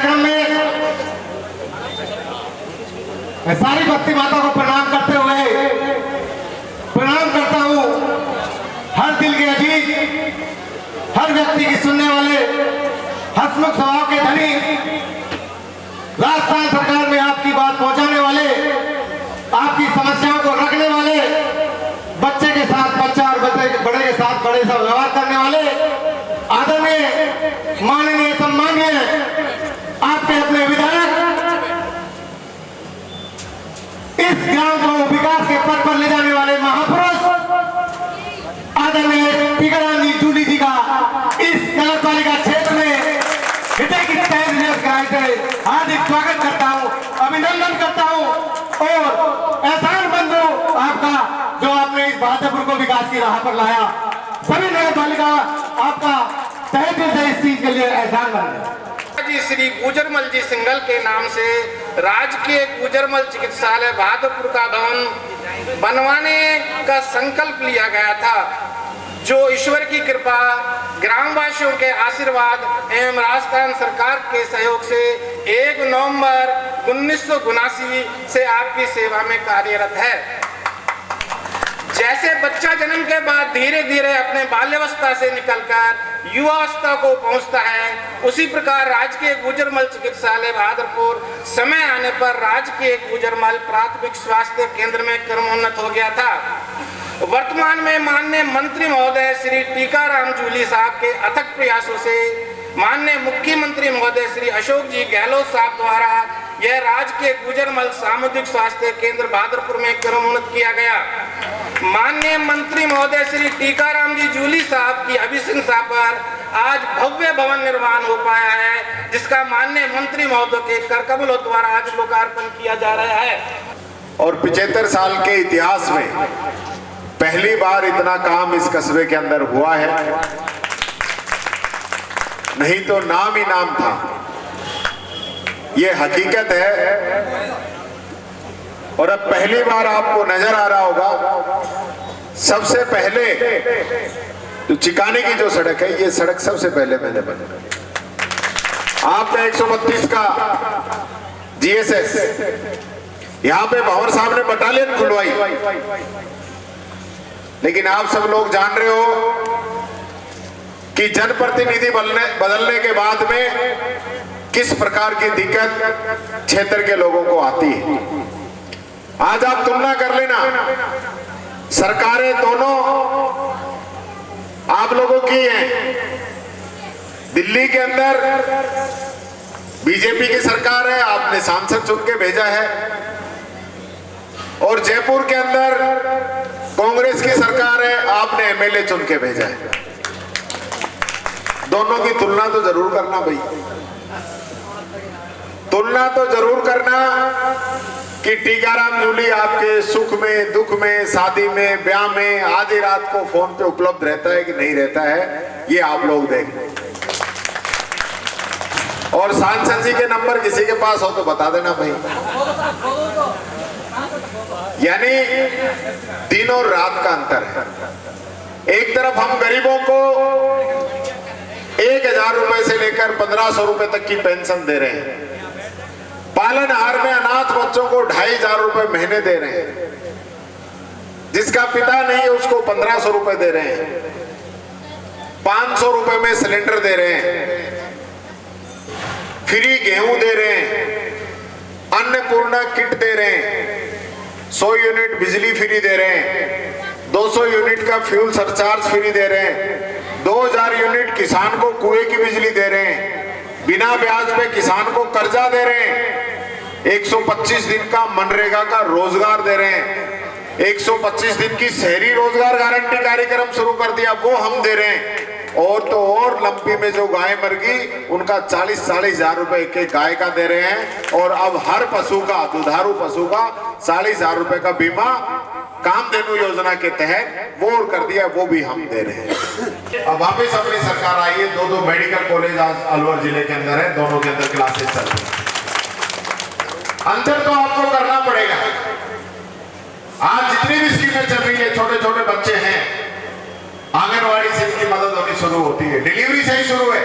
कार्यक्रम में सारी भक्ति माता को प्रणाम करते हुए प्रणाम करता हूं हर दिल के अजीज, हर व्यक्ति की सुनने वाले, हंसमुख स्वभाव के धनी, राजस्थान सरकार में आपकी बात पहुंचाने वाले, आपकी समस्याओं को रखने वाले, बच्चे के साथ बच्चा और बड़े के साथ बड़े सा व्यवहार करने वाले आदरणीय माननीय सम्मानीय आपके अपने विधायक, इस ग्राम को विकास के पथ पर ले जाने वाले महापुरुष आदरणीय टीकाराम जी जूली जी का इस नगर पालिका क्षेत्र में हृदय की तहे से हार्दिक स्वागत करता हूं, अभिनंदन करता हूं और एहसान मंद हूं आपका जो आपने इस बहादुरपुर को विकास की राह पर लाया। सभी नगर पालिका आपका तहे दिल से इस चीज के लिए एहसान मंद है। श्री गुजरमल जी सिंघल के नाम से राजकीय गुजरमल चिकित्सालय बहादुरपुर का भवन बनवाने का संकल्प लिया गया था, जो ईश्वर की कृपा, ग्रामवासियों के आशीर्वाद एवं राजस्थान सरकार के सहयोग से 1 नवंबर 1979 से आपकी सेवा में कार्यरत है। जैसे बच्चा जन्म के बाद धीरे धीरे अपने बाल्यावस्था से निकलकर युवावस्था को पहुंचता है, उसी प्रकार राजकीय गुजरमल चिकित्सालय बहादुरपुर समय आने पर राजकीय गुजरमल प्राथमिक स्वास्थ्य केंद्र में क्रमोन्नत हो गया था। वर्तमान में माननीय मंत्री महोदय श्री टीकाराम जूली साहब के अथक प्रयासों से माननीय मुख्यमंत्री महोदय श्री अशोक जी गहलोत साहब द्वारा यह राजकीय गुजरमल सामुदायिक स्वास्थ्य केंद्र बहादुरपुर में क्रमोन्नत किया गया। माननीय मंत्री महोदय श्री टीकाराम जी जूली साहब की अभिशंसा पर आज भव्य भवन निर्माण हो पाया है, जिसका माननीय मंत्री महोदय के करकमलों द्वारा आज लोकार्पण किया जा रहा है। और 75 साल के इतिहास में पहली बार इतना काम इस कस्बे के अंदर हुआ है, नहीं तो नाम ही नाम था। ये हकीकत है और अब पहली बार आपको नजर आ रहा होगा, सबसे पहले तो चिकाने की जो सड़क है, ये सड़क सबसे पहले मैंने बनाई। आपने 132 का जीएसएस यहां पे भंवर साहब ने बटालियन खुलवाई, लेकिन आप सब लोग जान रहे हो कि जनप्रतिनिधि बदलने के बाद में किस प्रकार की दिक्कत क्षेत्र के लोगों को आती है। आज आप तुलना कर लेना, सरकारें दोनों आप लोगों की हैं। दिल्ली के अंदर बीजेपी की सरकार है, आपने सांसद चुन के भेजा है, और जयपुर के अंदर कांग्रेस की सरकार है, आपने एमएलए चुन के भेजा है। दोनों की तुलना तो जरूर करना भाई, तुलना तो जरूर करना कि टीकाराम जूली आपके सुख में, दुख में, शादी में, ब्याह में आधी रात को फोन पे उपलब्ध रहता है कि नहीं रहता है, ये आप लोग देख लें। और सांसद जी के नंबर किसी के पास हो तो बता देना भाई। यानी दिन और रात का अंतर है। एक तरफ हम गरीबों को 1000 रुपए से लेकर 1500 रुपए तक की पेंशन दे रहे हैं, पालनहार में अनाथ बच्चों को 2500 रुपए महीने दे रहे हैं, जिसका पिता नहीं है उसको 1500 रुपए दे रहे हैं, 500 रुपए में सिलेंडर दे रहे हैं, फ्री गेहूं दे रहे हैं, अन्नपूर्णा किट दे रहे हैं, 100 यूनिट बिजली फ्री दे रहे हैं, 200 यूनिट का फ्यूल सरचार्ज फ्री दे रहे हैं, 2000 यूनिट किसान को कुएं की बिजली दे रहे हैं, बिना ब्याज पे किसान को कर्जा दे रहे हैं, 125 दिन का मनरेगा का रोजगार दे रहे हैं, 125 दिन की शहरी रोजगार गारंटी कार्यक्रम शुरू कर दिया, वो हम दे रहे हैं। और तो और लंपी में जो गाय मर गई उनका 40-40 हजार रुपए के गाय का दे रहे हैं, और अब हर पशु का, दुधारू पशु का 40 हजार रुपए का बीमा कामधेनु योजना के तहत वो कर दिया, वो भी हम दे रहे हैं। अब वापिस अपनी सरकार आई है, 2 मेडिकल कॉलेज आज अलवर जिले के अंदर है, दोनों के अंदर क्लासेस चल रही है। अंतर तो आपको करना पड़ेगा। आज जितनी भी स्कीमें चल रही है, छोटे छोटे बच्चे हैं, आंगनवाड़ी से इनकी मदद होनी शुरू होती है, डिलीवरी से ही शुरू है।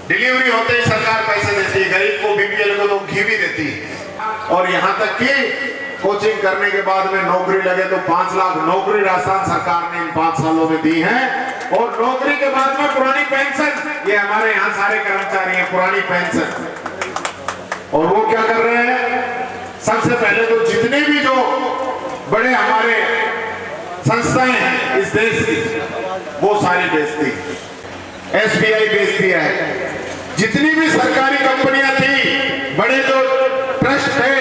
डिलीवरी होते ही सरकार पैसे देती है, गरीब को बीपीएल को तो घी भी देती है। और यहाँ तक कि कोचिंग करने के बाद में नौकरी लगे तो 5 लाख नौकरी राजस्थान सरकार ने इन 5 सालों में दी है। और नौकरी के बाद में पुरानी पेंशन, ये हमारे यहाँ सारे कर्मचारी हैं, पुरानी पेंशन। और वो क्या कर रहे हैं, सबसे पहले तो जितने भी जो बड़े हमारे संस्थाएं हैं इस देश की, वो सारी बेचती है। एसबीआई बेचती है, जितनी भी सरकारी कंपनियां थी, बड़े जो ट्रस्ट थे,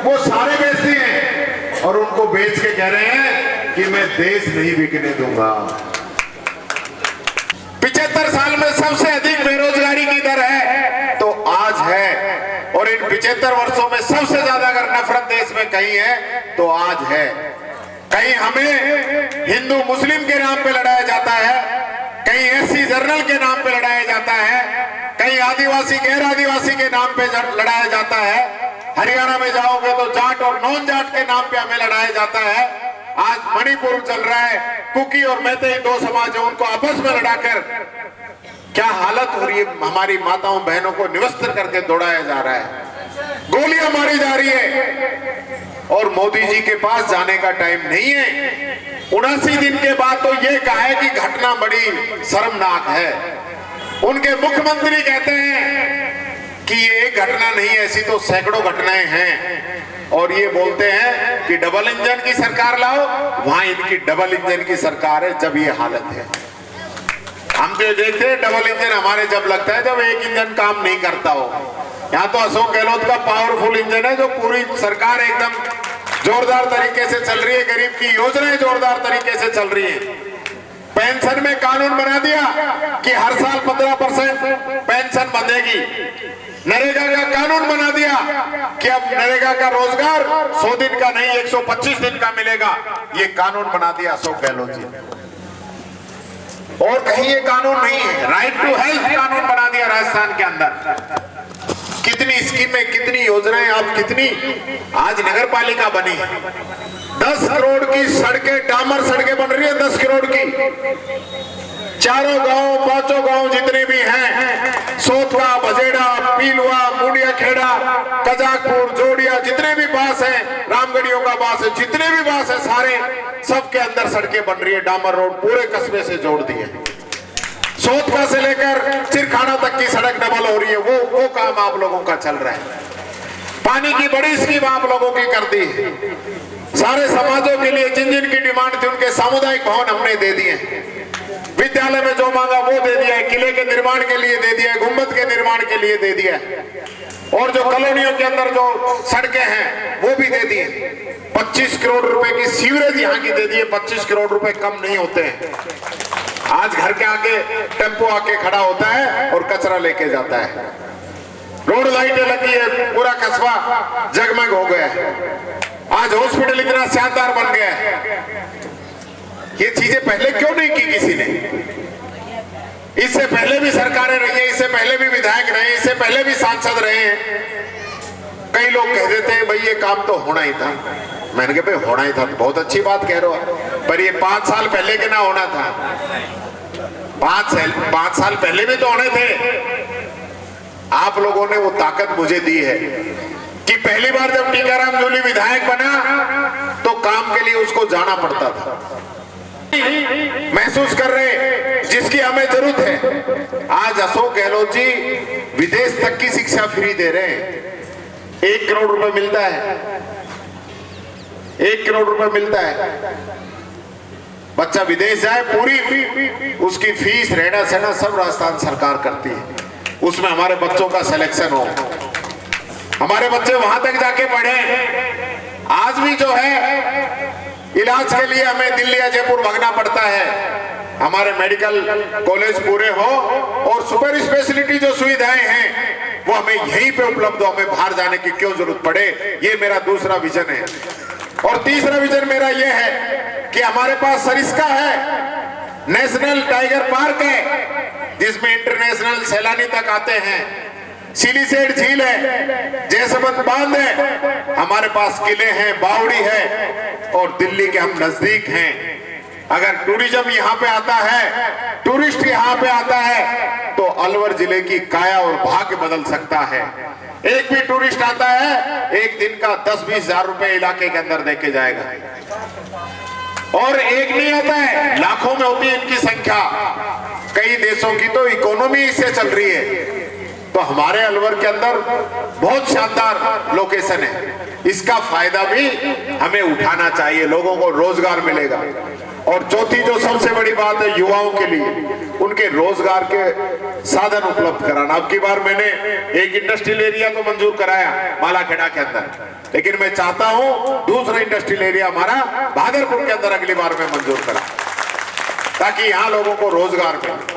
वो सारे बेचती हैं। और उनको बेच के कह रहे हैं कि मैं देश नहीं बिकने दूंगा। 75 साल में सबसे अधिक बेरोजगारी की दर है तो आज है। और इन 75 वर्षों में सबसे ज्यादा अगर नफरत देश में कहीं है तो आज है। कहीं हमें हिंदू मुस्लिम के नाम पे लड़ाया जाता है, कहीं एससी जर्नल के नाम पे लड़ाया जाता है, कहीं आदिवासी गैर आदिवासी के नाम पे लड़ाया जाता है। हरियाणा में जाओगे तो जाट और नॉन जाट के नाम पे हमें लड़ाया जाता है। आज मणिपुर चल रहा है, कुकी और मैतेई 2 समाज है, उनको आपस में लड़ाकर क्या हालत हो रही है। हमारी माताओं बहनों को निवस्त्र करके दौड़ाया जा रहा है, गोलियां मारी जा रही है। और मोदी जी के पास जाने का टाइम नहीं है। 79 दिन के बाद तो ये कहा है कि घटना बड़ी शर्मनाक है। उनके मुख्यमंत्री कहते हैं कि ये एक घटना नहीं है, ऐसी तो सैकड़ों घटनाएं हैं। और ये बोलते हैं कि डबल इंजन की सरकार लाओ, वहां इनकी डबल इंजन की सरकार है जब ये हालत है। हम तो देखते हैं डबल इंजन हमारे जब लगता है जब एक इंजन काम नहीं करता हो। यहाँ तो अशोक गहलोत का पावरफुल इंजन है जो पूरी सरकार एकदम जोरदार तरीके से चल रही है, गरीब की योजनाएं जोरदार तरीके से चल रही है। पेंशन में कानून बना दिया कि हर साल 15% पेंशन बंधेगी। नरेगा का कानून बना दिया कि अब नरेगा का रोजगार 100 दिन का नहीं 125 दिन का मिलेगा। ये कानून बना दिया अशोक गहलोत जी ने। और कहीं ये कानून नहीं है। राइट टू हेल्थ कानून बना दिया राजस्थान के अंदर। कितनी स्कीमें, कितनी योजनाएं, आप कितनी आज नगर पालिका बनी, 10 करोड़ की सड़कें, डामर सड़कें बन रही है 10 करोड़ की। चारों गांव, 5 गांव जितने भी हैं, सोथवा, बजेड़ा, पीलवा, मुंडिया खेड़ा, कजाकपुर, जोड़िया, जितने भी बास हैं, रामगढ़ियों का बास है, जितने भी बास है सारे, सबके अंदर सड़कें बन रही है। डामर रोड पूरे कस्बे से जोड़ दिए। सोथवा से लेकर चिरखाना तक की सड़क डबल हो रही है। वो काम आप लोगों का चल रहा है। पानी की बड़ी स्कीम आप लोगों की कर दी है। सारे समाजों के लिए जिन जिन की डिमांड थी उनके सामुदायिक भवन हमने दे दिए। विद्यालय में जो मांगा वो दे दिया है, किले के निर्माण के लिए दे दिया है, गुंबद के निर्माण के लिए दे दिया है। और जो कॉलोनियों के अंदर जो सड़कें हैं वो भी दे दिए। 25 करोड़ रुपए की सीवरेज यहाँ की दे दी है। 25 करोड़ रुपए कम नहीं होते हैं। आज घर के आगे टेम्पो आके खड़ा होता है और कचरा लेके जाता है। रोड लाइटें लगी है, पूरा कस्बा जगमग हो गया है। आज हॉस्पिटल इतना शानदार बन गया है। ये चीजें पहले क्यों नहीं की किसी ने? इससे पहले भी सरकारें रही हैं, इससे पहले भी विधायक रहे, इससे पहले भी सांसद रहे हैं। कई लोग कह देते हैं भाई ये काम तो होना ही था। मैंने कहा भाई होना ही था तो बहुत अच्छी बात कह रहे हो, पर ये 5 साल पहले के ना होना था। 5 साल पहले भी तो होने थे। आप लोगों ने वो ताकत मुझे दी है कि पहली बार जब टीकाराम जूली विधायक बना तो काम के लिए उसको जाना पड़ता था। महसूस कर रहे जिसकी हमें जरूरत है। आज अशोक गहलोत जी विदेश तक की शिक्षा फ्री दे रहे हैं। 1 करोड़ रुपए मिलता है, 1 करोड़ रुपए मिलता है। बच्चा विदेश जाए, पूरी उसकी फीस, रहना सहना सब राजस्थान सरकार करती है। उसमें हमारे बच्चों का सिलेक्शन हो, हमारे बच्चे वहां तक जाके पढ़े। आज भी जो है इलाज के लिए हमें दिल्ली या जयपुर भागना पड़ता है। हमारे मेडिकल कॉलेज पूरे हो और सुपर स्पेशलिटी जो सुविधाएं हैं वो हमें यहीं पे उपलब्ध हो, हमें बाहर जाने की क्यों जरूरत पड़े। ये मेरा दूसरा विजन है। और तीसरा विजन मेरा ये है कि हमारे पास सरिस्का है, नेशनल टाइगर पार्क है जिसमें इंटरनेशनल सैलानी तक आते हैं। सिलीसेट झील है, जैसमंद बांध है, हमारे पास किले हैं, बावड़ी है और दिल्ली के हम नजदीक हैं। अगर टूरिज्म यहाँ पे आता है, टूरिस्ट यहाँ पे आता है, तो अलवर जिले की काया और भाग्य बदल सकता है। एक भी टूरिस्ट आता है, एक दिन का 10-20 हजार रुपए इलाके के अंदर देके जाएगा। और एक नहीं आता है, लाखों में होती है इनकी संख्या। कई देशों की तो इकोनॉमी इससे चल रही है। तो हमारे अलवर के अंदर बहुत शानदार लोकेशन है, इसका फायदा भी हमें उठाना चाहिए, लोगों को रोजगार मिलेगा। और चौथी जो सबसे बड़ी बात है युवाओं के लिए, उनके रोजगार के साधन उपलब्ध कराना। अब की बार मैंने एक इंडस्ट्रियल एरिया तो मंजूर कराया मालाखेड़ा के अंदर, लेकिन मैं चाहता हूं दूसरा इंडस्ट्रियल एरिया हमारा भादरपुर के अंदर अगली बार मैं मंजूर करा, ताकि यहां लोगों को रोजगार मिले।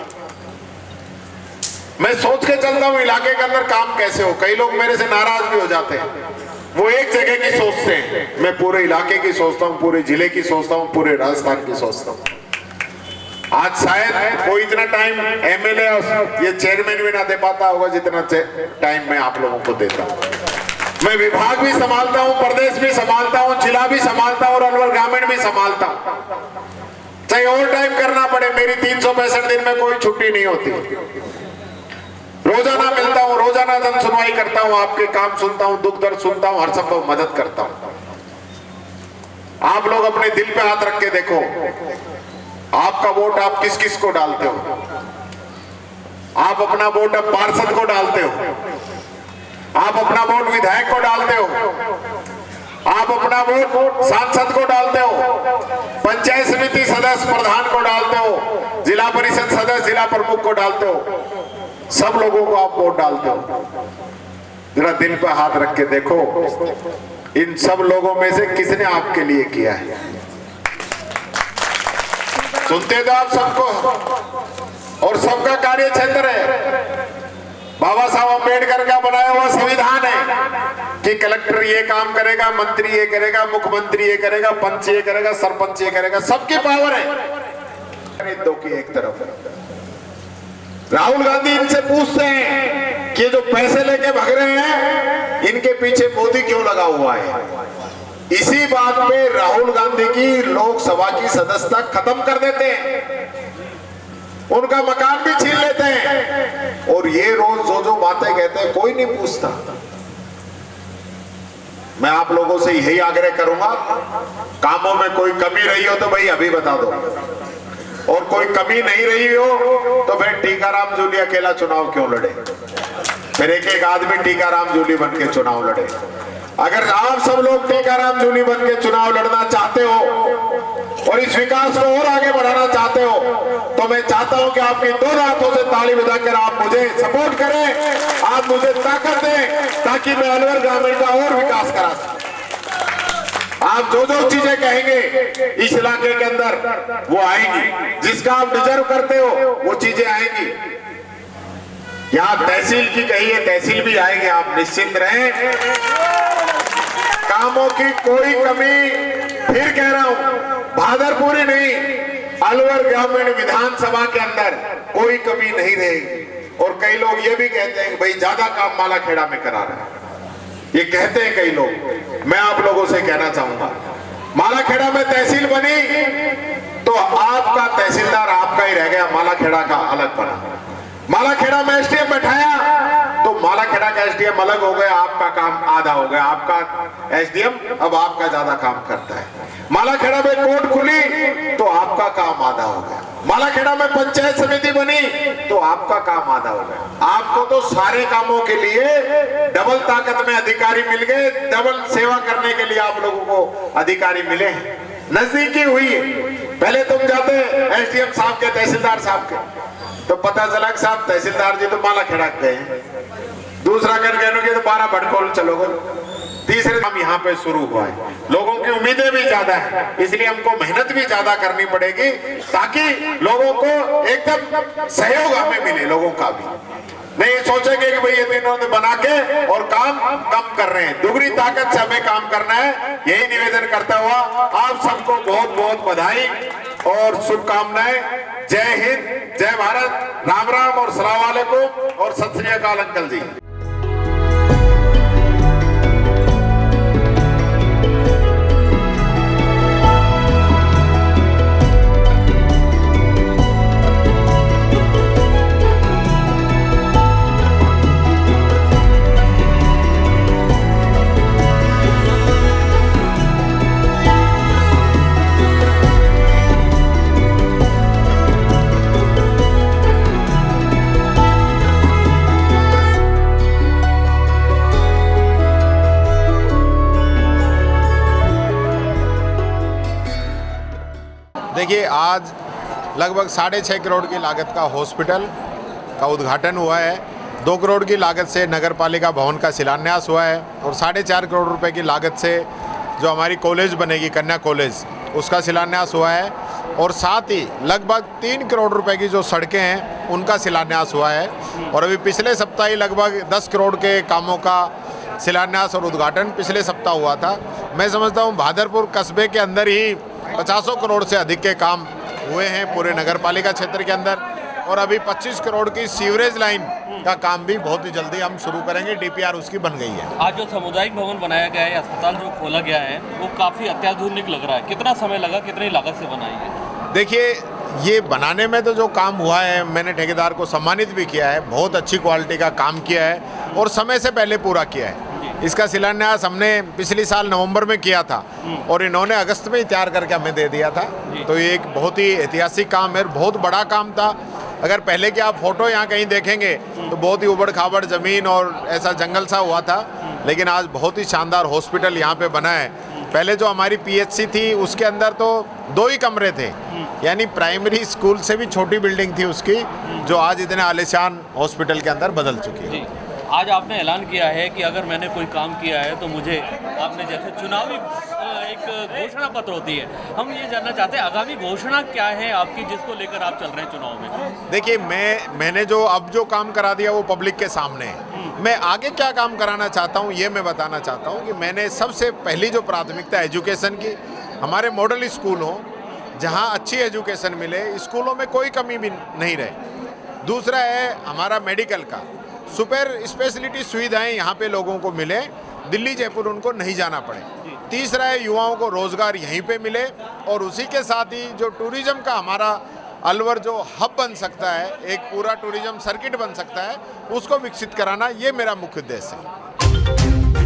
मैं सोच के चलता हूं इलाके के अंदर काम कैसे हो। कई लोग मेरे से नाराज भी हो जाते हैं, वो एक जगह की सोचते हैं, मैं पूरे इलाके की सोचता हूं, पूरे जिले की सोचता हूं, पूरे राजस्थान की सोचता हूं। आज शायद कोई इतना टाइम एमएलए और ये चेयरमैन भी ना दे पाता होगा जितना टाइम मैं आप लोगों को देता हूं। मैं विभाग भी संभालता हूं, प्रदेश भी संभालता हूं, जिला भी संभालता हूं और अलवर ग्रामीण भी संभालता हूं। चाहे ओवर टाइम करना पड़े, मेरी 365 दिन में कोई छुट्टी नहीं होती। रोजाना मिलता हूं, रोजाना जन सुनवाई करता हूं, आपके काम सुनता हूं, दुख दर्द सुनता हूं, हर संभव मदद करता हूं। आप लोग अपने दिल पे हाथ रख के देखो, आपका वोट आप किस किस को डालते हो? आप अपना वोट अब पार्षद को डालते हो, आप अपना वोट विधायक को डालते हो, आप अपना वोट सांसद को डालते हो, पंचायत समिति सदस्य प्रधान को डालते हो, जिला परिषद सदस्य जिला प्रमुख को डालते हो, सब लोगों को आप वोट डालते हो। जरा दिल पे हाथ रख के देखो, इन सब लोगों में से किसने आपके लिए किया है? सुनते तो आप सबको, और सबका कार्य क्षेत्र है। बाबा साहब अम्बेडकर का बनाया हुआ संविधान है कि कलेक्टर ये काम करेगा, मंत्री ये करेगा, मुख्यमंत्री ये करेगा, पंच ये करेगा, सरपंच ये करेगा, सबकी पावर है। दो की एक तरफ राहुल गांधी इनसे पूछते हैं कि जो पैसे लेके भाग रहे हैं, इनके पीछे मोदी क्यों लगा हुआ है? इसी बात पे राहुल गांधी की लोकसभा की सदस्यता खत्म कर देते हैं, उनका मकान भी छीन लेते हैं, और ये रोज जो बातें कहते हैं कोई नहीं पूछता। मैं आप लोगों से यही आग्रह करूंगा, कामों में कोई कमी रही हो तो भाई अभी बता दो, और कोई कमी नहीं रही हो तो फिर टीकाराम जूली अकेला चुनाव क्यों लड़े? फिर एक आदमी टीकाराम जूली बन के चुनाव लड़े। अगर आप सब लोग टीकाराम जूली बन के चुनाव लड़ना चाहते हो और इस विकास को और आगे बढ़ाना चाहते हो, तो मैं चाहता हूं कि आपकी दोनों हाथों से ताली बजाकर आप मुझे सपोर्ट करें, आप मुझे ताकत दें, ताकि मैं अलवर ग्रामीण का और विकास करा सकूं। आप जो जो चीजें कहेंगे इस इलाके के अंदर वो आएंगी, जिसका आप डिजर्व करते हो वो चीजें आएंगी। यहाँ तहसील की कही है, तहसील भी आएंगे, आप निश्चिंत रहें। कामों की कोई कमी, फिर कह रहा हूं, भादरपुरी नहीं, अलवर ग्रामीण विधानसभा के अंदर कोई कमी नहीं रहेगी। और कई लोग ये भी कहते हैं कि भाई ज्यादा काम मालाखेड़ा में करा रहे हैं, ये कहते हैं कई लोग। मैं आप लोगों से कहना चाहूंगा, मालाखेड़ा में तहसील बनी तो आपका तहसीलदार आपका ही रह गया, मालाखेड़ा का अलग बना। मालाखेड़ा में एसडीएम बैठाया तो मालाखेड़ा का एसडीएम अलग हो गया, आपका काम आधा हो गया, आपका एसडीएम अब आपका ज्यादा काम करता है। मालाखेड़ा में कोर्ट खुली तो आपका काम आधा हो गया। मालाखेड़ा में पंचायत समिति बनी तो आपका काम आधा हो गया। आपको तो सारे कामों के लिए डबल ताकत में अधिकारी मिल गए, डबल सेवा करने के लिए आप लोगों को अधिकारी मिले। नजदीकी हुई, पहले तुम जाते एसडीएम साहब के, तहसीलदार साहब के, तो पता चला कि साहब तहसीलदार जी तो मालाखेड़ा गए, दूसरा कर गए तो 12 भटकोल चलो गए, तीसरे काम यहाँ पे शुरू हुआ है। लोगों की उम्मीदें भी ज्यादा है, इसलिए हमको मेहनत भी ज्यादा करनी पड़ेगी, ताकि लोगों को एकदम सहयोग हमें मिले। लोगों का भी नहीं सोचेंगे कि भाई ये तीनों ने बना के और काम कम कर रहे हैं, दुगनी ताकत से हमें काम करना है। यही निवेदन करता हुआ आप सबको बहुत बहुत बधाई और शुभकामनाएं। जय हिंद, जय भारत, राम राम और सलाम वालेकुम और सत श्री अकाल अंकल जी। देखिए, आज लगभग 6.5 करोड़ की लागत का हॉस्पिटल का उद्घाटन हुआ है। 2 करोड़ की लागत से नगर पालिका भवन का शिलान्यास हुआ है और 4.5 करोड़ रुपए की लागत से जो हमारी कॉलेज बनेगी, कन्या कॉलेज, उसका शिलान्यास हुआ है। और साथ ही लगभग 3 करोड़ रुपए की जो सड़कें हैं उनका शिलान्यास हुआ है। और अभी पिछले सप्ताह ही लगभग 10 करोड़ के कामों का शिलान्यास और उद्घाटन पिछले सप्ताह हुआ था। मैं समझता हूँ भादरपुर कस्बे के अंदर ही 50 करोड़ से अधिक के काम हुए हैं पूरे नगर पालिका क्षेत्र के अंदर। और अभी 25 करोड़ की सीवरेज लाइन का काम भी बहुत ही जल्दी हम शुरू करेंगे। DPR उसकी बन गई है। आज जो सामुदायिक भवन बनाया गया है, अस्पताल जो खोला गया है, वो काफ़ी अत्याधुनिक लग रहा है। कितना समय लगा, कितनी लागत से बनाई है? देखिए, ये बनाने में तो जो काम हुआ है, मैंने ठेकेदार को सम्मानित भी किया है। बहुत अच्छी क्वालिटी का काम किया है और समय से पहले पूरा किया है। इसका शिलान्यास हमने पिछले साल नवंबर में किया था और इन्होंने अगस्त में ही तैयार करके हमें दे दिया था। तो ये एक बहुत ही ऐतिहासिक काम है, बहुत बड़ा काम था। अगर पहले की आप फोटो यहाँ कहीं देखेंगे तो बहुत ही उबड़ खाबड़ ज़मीन और ऐसा जंगल सा हुआ था, लेकिन आज बहुत ही शानदार हॉस्पिटल यहाँ पे बना है। पहले जो हमारी PHC थी उसके अंदर तो 2 ही कमरे थे, यानी प्राइमरी स्कूल से भी छोटी बिल्डिंग थी उसकी, जो आज इतने आलीशान हॉस्पिटल के अंदर बदल चुकी है। आज आपने ऐलान किया है कि अगर मैंने कोई काम किया है तो मुझे, आपने जैसे चुनावी एक घोषणा पत्र होती है, हम ये जानना चाहते हैं आगामी घोषणा क्या है आपकी, जिसको लेकर आप चल रहे हैं चुनाव में? देखिए, मैंने जो अब जो काम करा दिया वो पब्लिक के सामने है। मैं आगे क्या काम कराना चाहता हूँ ये मैं बताना चाहता हूँ कि मैंने सबसे पहली जो प्राथमिकता एजुकेशन की, हमारे मॉडल स्कूल हो जहाँ अच्छी एजुकेशन मिले, स्कूलों में कोई कमी भी नहीं रहे। दूसरा है हमारा मेडिकल का, सुपर स्पेशलिटी सुविधाएं यहाँ पे लोगों को मिले, दिल्ली जयपुर उनको नहीं जाना पड़े। तीसरा है युवाओं को रोजगार यहीं पे मिले और उसी के साथ ही जो टूरिज्म का हमारा अलवर जो हब बन सकता है, एक पूरा टूरिज्म सर्किट बन सकता है, उसको विकसित कराना, ये मेरा मुख्य उद्देश्य है।